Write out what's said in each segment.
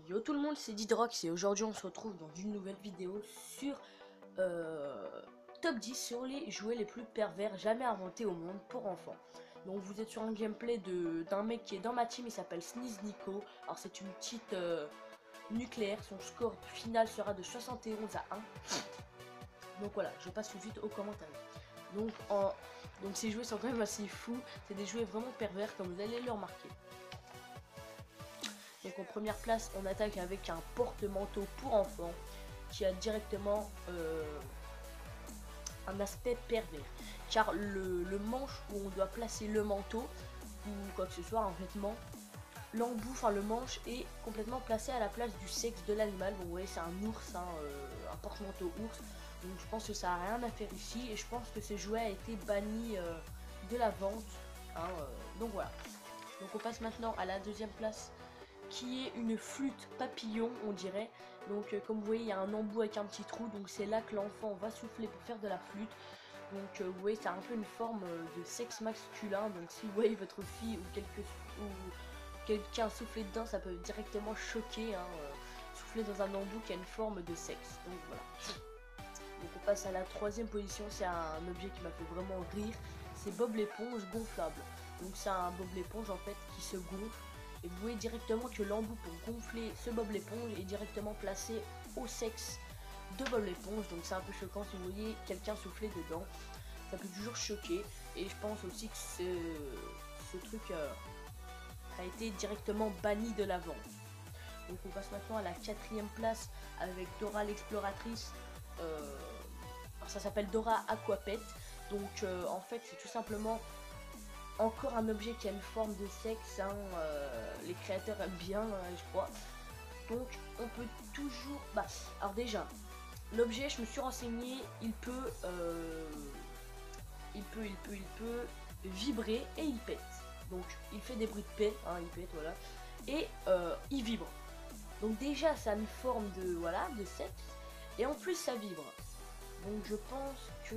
Yo tout le monde, c'est Didrox et aujourd'hui on se retrouve dans une nouvelle vidéo sur top 10 sur les jouets les plus pervers jamais inventés au monde pour enfants. Donc vous êtes sur un gameplay d'un mec qui est dans ma team, il s'appelle Sneeze Nico. Alors c'est une petite nucléaire, son score final sera de 71 à 1. Donc voilà, je passe tout de suite aux commentaires. Donc, donc ces jouets sont quand même assez fous, c'est des jouets vraiment pervers comme vous allez le remarquer. Donc en première place, on attaque avec un porte-manteau pour enfants qui a directement un aspect pervers. Car le manche où on doit placer le manteau ou quoi que ce soit, un vêtement, l'embout, enfin le manche est complètement placé à la place du sexe de l'animal. Bon, vous voyez, c'est un ours, hein, un porte-manteau ours. Donc je pense que ça n'a rien à faire ici et je pense que ce jouet a été banni de la vente. Hein, donc voilà. Donc on passe maintenant à la deuxième place, qui est une flûte papillon, on dirait. Donc comme vous voyez, il y a un embout avec un petit trou, donc c'est là que l'enfant va souffler pour faire de la flûte. Donc vous voyez, c'est un peu une forme de sexe masculin. Donc si vous voyez votre fille ou quelqu'un souffler dedans, ça peut directement choquer, hein, souffler dans un embout qui a une forme de sexe. Donc voilà. Donc on passe à la troisième position, c'est un objet qui m'a fait vraiment rire. C'est Bob l'éponge gonflable. Donc c'est un Bob l'éponge en fait qui se gonfle. Et vous voyez directement que l'embout pour gonfler ce Bob l'éponge est directement placé au sexe de Bob l'éponge. Donc c'est un peu choquant si vous voyez quelqu'un souffler dedans. Ça peut toujours choquer. Et je pense aussi que ce truc a été directement banni de la vente. Donc on passe maintenant à la quatrième place avec Dora l'exploratrice. Ça s'appelle Dora Aquapet. Donc en fait c'est tout simplement encore un objet qui a une forme de sexe, hein, les créateurs aiment bien, je crois. Donc on peut toujours... alors déjà, l'objet, je me suis renseigné, il peut vibrer et il pète. Donc il fait des bruits de paix, hein, il pète, voilà. Et il vibre. Donc déjà ça a une forme de, voilà, de sexe. Et en plus ça vibre. Donc je pense que...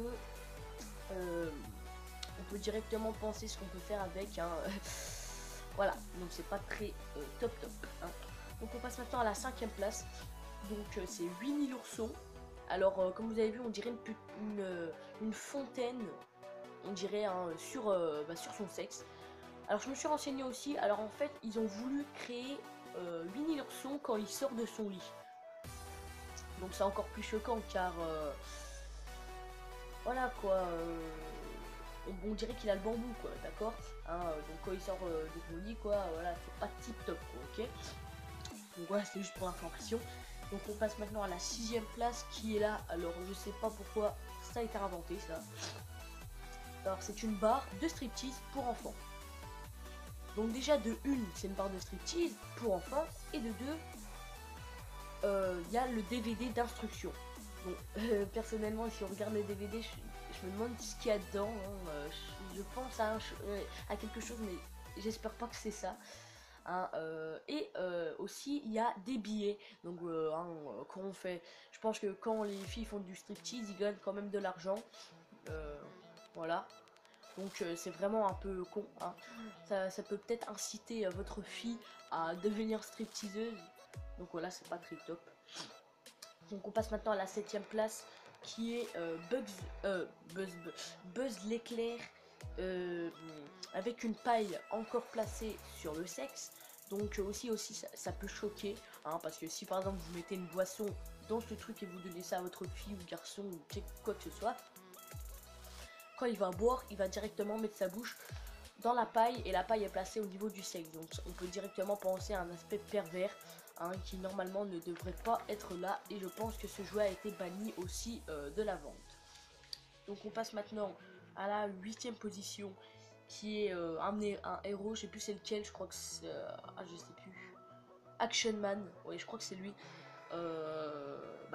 on peut directement penser ce qu'on peut faire avec, hein. Voilà, donc c'est pas très top, hein. Donc on passe maintenant à la cinquième place. Donc c'est Winnie l'ourson. Alors comme vous avez vu, on dirait une fontaine, on dirait, hein, sur son sexe. Alors je me suis renseigné aussi. Alors en fait ils ont voulu créer Winnie l'ourson quand il sort de son lit. Donc c'est encore plus choquant car voilà quoi, on dirait qu'il a le bambou, quoi, d'accord, hein, donc quand il sort de son lit, quoi, voilà, c'est pas tip top, quoi, ok. Donc voilà, c'est juste pour l'information. Donc on passe maintenant à la sixième place qui est là. Alors je sais pas pourquoi ça a été inventé, ça. Alors c'est une barre de striptease pour enfants. Donc déjà de une, c'est une barre de striptease pour enfants, et de deux, il y a le DVD d'instruction. Donc personnellement, si on regarde les DVD, je me demande ce qu'il y a dedans, hein. Je pense à quelque chose, mais j'espère pas que c'est ça, hein. Et aussi il y a des billets. Donc hein, quand on fait, je pense que quand les filles font du striptease, ils gagnent quand même de l'argent, voilà. Donc c'est vraiment un peu con, hein. Ça peut peut-être inciter votre fille à devenir stripteaseuse. Donc voilà, c'est pas très top. Donc on passe maintenant à la septième place qui est Buzz l'éclair, avec une paille encore placée sur le sexe. Donc aussi ça peut choquer, hein, parce que si par exemple vous mettez une boisson dans ce truc et vous donnez ça à votre fille ou garçon ou quoi que ce soit, quand il va boire, il va directement mettre sa bouche dans la paille et la paille est placée au niveau du sexe. Donc on peut directement penser à un aspect pervers, hein, qui normalement ne devrait pas être là, et je pense que ce jouet a été banni aussi de la vente. Donc on passe maintenant à la huitième position qui est un héros, je sais plus c'est lequel, je crois que c'est... je sais plus. Action Man, oui je crois que c'est lui,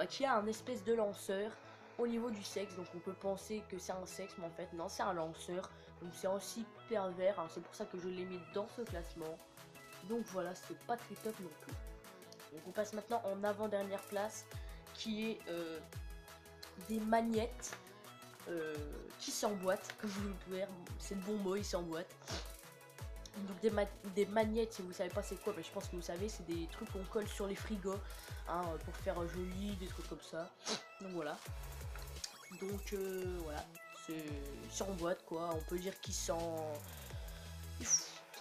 qui a un espèce de lanceur au niveau du sexe. Donc on peut penser que c'est un sexe, mais en fait non, c'est un lanceur. Donc c'est aussi pervers, hein, c'est pour ça que je l'ai mis dans ce classement. Donc voilà, c'est pas très top non plus. Donc on passe maintenant en avant-dernière place qui est des magnettes qui s'emboîtent, comme vous pouvez voir, c'est le bon mot, ils s'emboîtent. Donc des magnettes, si vous savez pas c'est quoi, mais je pense que vous savez, c'est des trucs qu'on colle sur les frigos, hein, pour faire joli, des trucs comme ça. Donc voilà. Donc voilà, c'est en boîte quoi, on peut dire qu'il sent...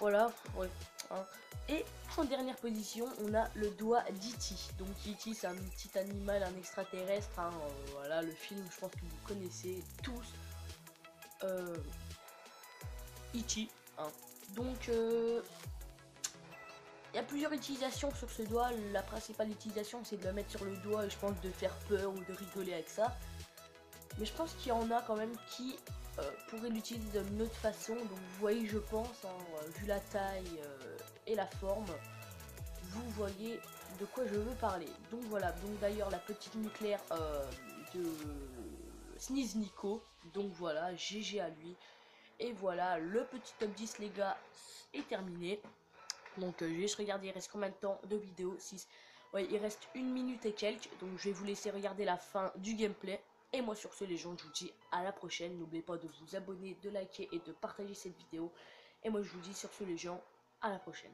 Voilà, ouais. Hein. Et en dernière position, on a le doigt d'E.T. Donc E.T. c'est un petit animal, un extraterrestre, hein, voilà, le film, je pense que vous connaissez tous. E.T. Hein. Donc il y a plusieurs utilisations sur ce doigt. La principale utilisation, c'est de le mettre sur le doigt et je pense de faire peur ou de rigoler avec ça. Mais je pense qu'il y en a quand même qui pourraient l'utiliser d'une autre façon. Donc vous voyez, je pense, hein, vu la taille et la forme, vous voyez de quoi je veux parler. Donc voilà, donc d'ailleurs la petite nucléaire de Sneeze Nico. Donc voilà, GG à lui. Et voilà, le petit top 10 les gars est terminé. Donc je vais juste regarder, il reste combien de temps de vidéo? 6. Ouais, il reste 1 minute et quelques. Donc je vais vous laisser regarder la fin du gameplay. Et moi sur ce les gens, je vous dis à la prochaine. N'oubliez pas de vous abonner, de liker et de partager cette vidéo. Et moi je vous dis sur ce les gens, à la prochaine.